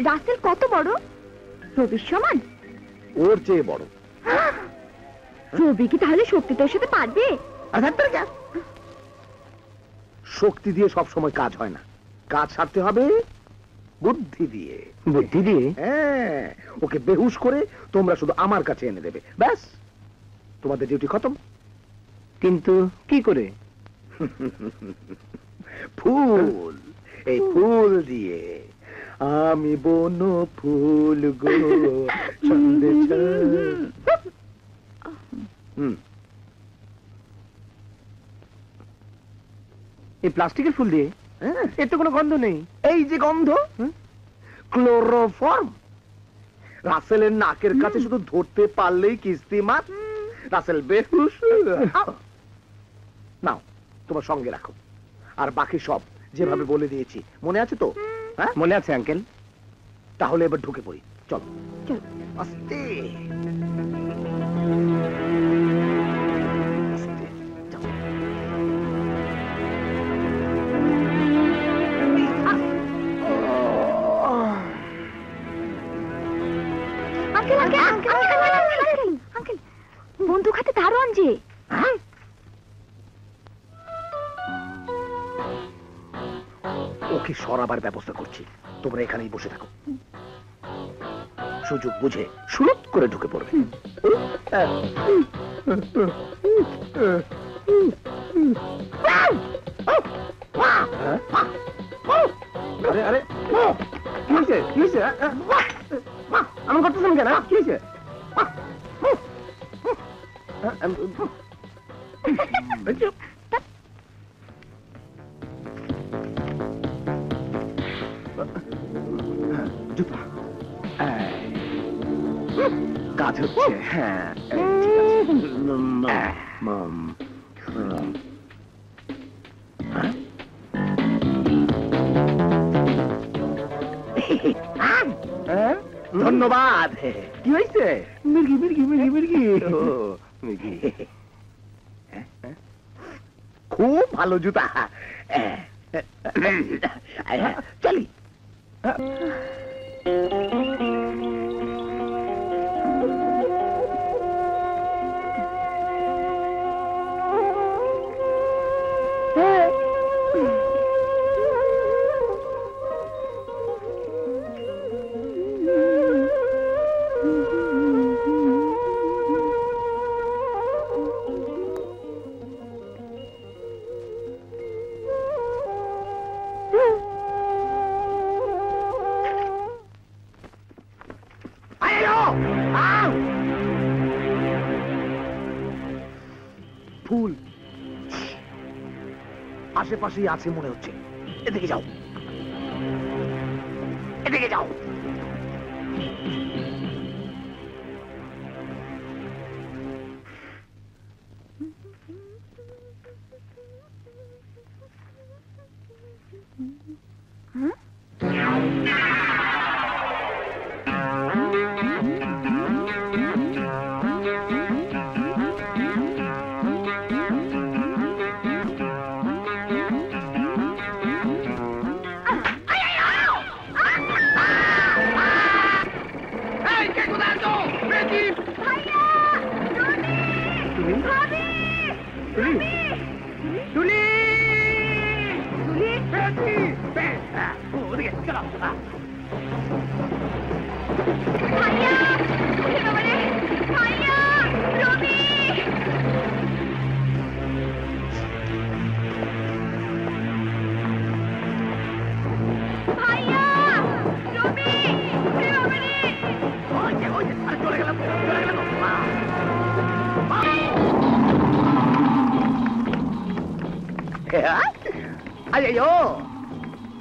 রাসেল কত বড়? রবির সমান? ওর চেয়ে বড়। রবি কি তাহলে শক্তি তোর সাথে পারবে? শক্তি দিয়ে সব সময় কাজ হয় না, কাজ সারতে হবে বুদ্ধি দিয়ে। বুদ্ধি দিয়ে? হ্যাঁ, ওকে বেহুশ করে তোমরা শুধু আমার কাছে এনে দেবে, ব্যাস তোমাদের ডিউটি খতম। কিন্তু কি করে? ফুল, এই ফুল দিয়ে। আমি বন ফুল গো ছন্দে এই প্লাস্টিকের ফুল দিয়ে? এর তো কোনো গন্ধ নেই। এই যে গন্ধ, ক্লোরোফর্ম। রাসেলের নাকের কাছে শুধু ধরতে পারলেই কিস্তি মাত, রাসেল বেহুশ। নাও তোমার সঙ্গে রাখো, আর বাকি সব যেভাবে বলে দিয়েছি মনে আছে তো? হ্যাঁ মনে আছে আঙ্কেল। তাহলে এবার ঢুকে পড়ি, চলো। আস্তে বন্দুক হাতে দারোয়ান যে। ওকে সরাবার ব্যবস্থা করছি, তোমরা এখানেই বসে থাকো। সুযোগ বুঝে সুরত করে ঢুকে পড়বে। আরে আরে কি হয়েছে, কি হয়েছে? আমি করতেছেন কেন? কি হয়েছে? জুতা কাজ হচ্ছে। হ্যাঁ ধন্যবাদ। কি হয়েছে? মির্গি মির্গি মির্গি মির্গি মির্গি। খুব ভালো জুতা, চলি। ফুল আশেপাশেই আছে মনে হচ্ছে, এদিকে যাও, এদিকে যাও।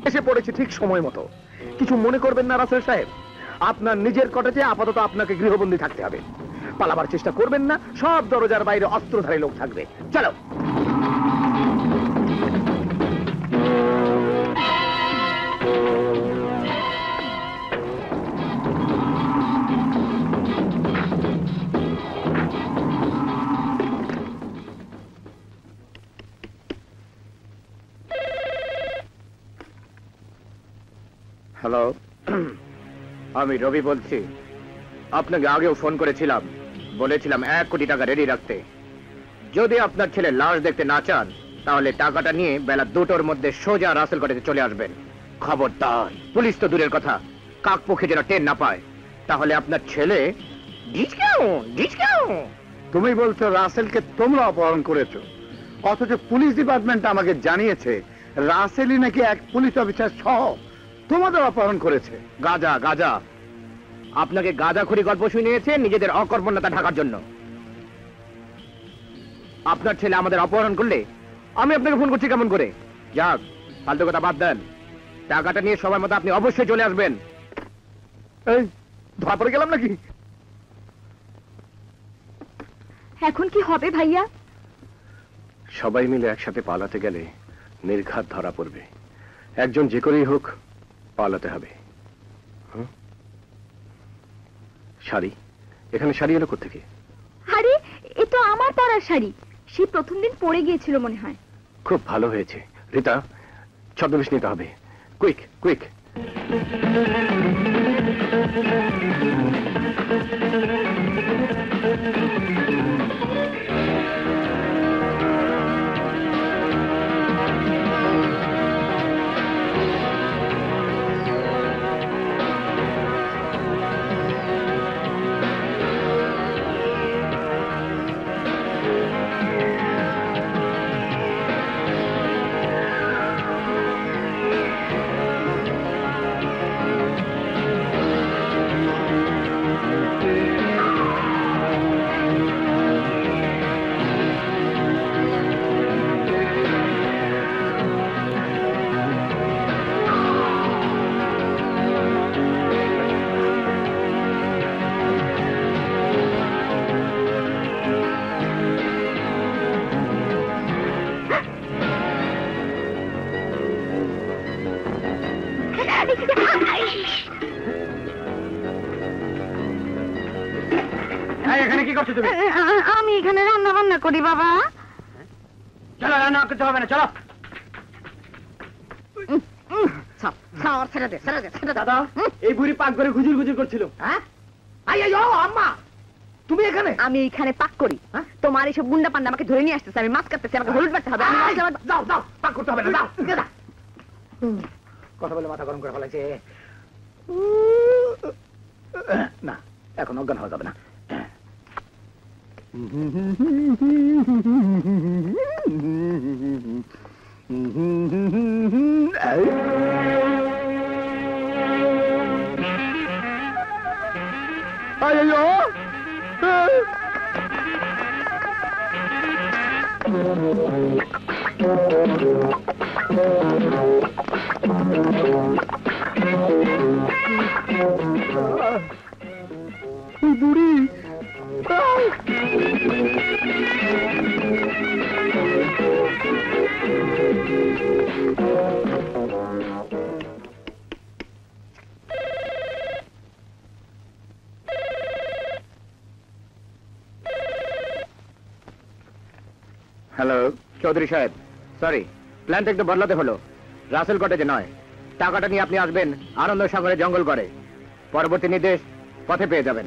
এসে পড়েছে ঠিক সময় মতো। কিছু মনে করবেন না রাসেল সাহেব, আপনার নিজের কটেজে আপাতত আপনাকে গৃহবন্দী থাকতে হবে। পালাবার চেষ্টা করবেন না, সব দরজার বাইরে অস্ত্রধারী লোক থাকবে। চলো। হ্যালো, আমি রবি বলছি। আপনাকে আগেও ফোন করেছিলাম, বলেছিলাম 1 কোটি টাকা রেডি রাখতে। যদি আপনার ছেলে লাশ দেখতে না চান তাহলে টাকাটা নিয়ে বেলা 2টোর মধ্যে সোজা রাসেল কটেজে চলে আসবেন। খবরদার, পুলিশ তো দূরের কথা, কাকপক্ষে যেন টের না পায়, তাহলে আপনার ছেলে তুমি বলছো রাসেলকে তোমরা অপহরণ করেছো, অথচ পুলিশ ডিপার্টমেন্ট আমাকে জানিয়েছে রাসেলই নাকি এক পুলিশ অফিসার সহ তোমাদের অপহরণ করেছে। গাজা গাজা, আপনাকে গাঁজাখুরি গল্প শুনিয়েছে নিজেদের অকর্মণ্যতা ঢাকার জন্য। আপনার ছেলে আমাদের অপহরণ করলে আমি আপনাকে ফোন করছি কেমন করে? যাক, ফালতু কথা বাদ দেন, টাকাটা নিয়ে সবার মতো আপনি অবশ্যই চলে আসবেন। এই ধরা পড়ে গেলাম নাকি? এখন কি হবে ভাইয়া? সবাই মিলে একসাথে পালাতে গেলে নির্ঘাত ধরা পড়বে। একজন যে করেই হোক পালাতে হবে। শাড়ি, এখানে শাড়ি এলো কোত্থেকে? আরে এ তো আমার পরার শাড়ি, সে প্রথম দিন পরে গিয়েছিল মনে হয়। খুব ভালো হয়েছে। রীতা, ছদ্মবেশ নিতে হবে, কুইক কুইক। এখানে কি করছো তুমি? আমি এখানে রান্না বান্না করি বাবা। চলো, রান্না করতে হবে না, চলো। দাদা, এই বুড়ি পাক করে গুজুর গুজুর করছিল। হ্যাঁ, আম্মা তুমি এখানে? আমি এখানে পাক করি, তোমার এইসব গুন্ডা পান্ডা আমাকে ধরে নিয়ে আসতেছে, আমি মাছ কাটতেছি, আমাকে হলুদ বাড়তে হবে। যাও যাও, পাক করতে হবে না, যাও যাও। কথা বলে মাথা গরম করে ফেলাইছে। না, এখন অজ্ঞান হওয়া যাবে না। বুড়ি হ্যালো চৌধুরী সাহেব, সরি, প্ল্যানটা একটু বদলাতে হলো। রাসেল কটেজে নয়, টাকাটা নিয়ে আপনি আসবেন আনন্দ সাগরে জঙ্গল করে। পরবর্তী নির্দেশ পথে পেয়ে যাবেন।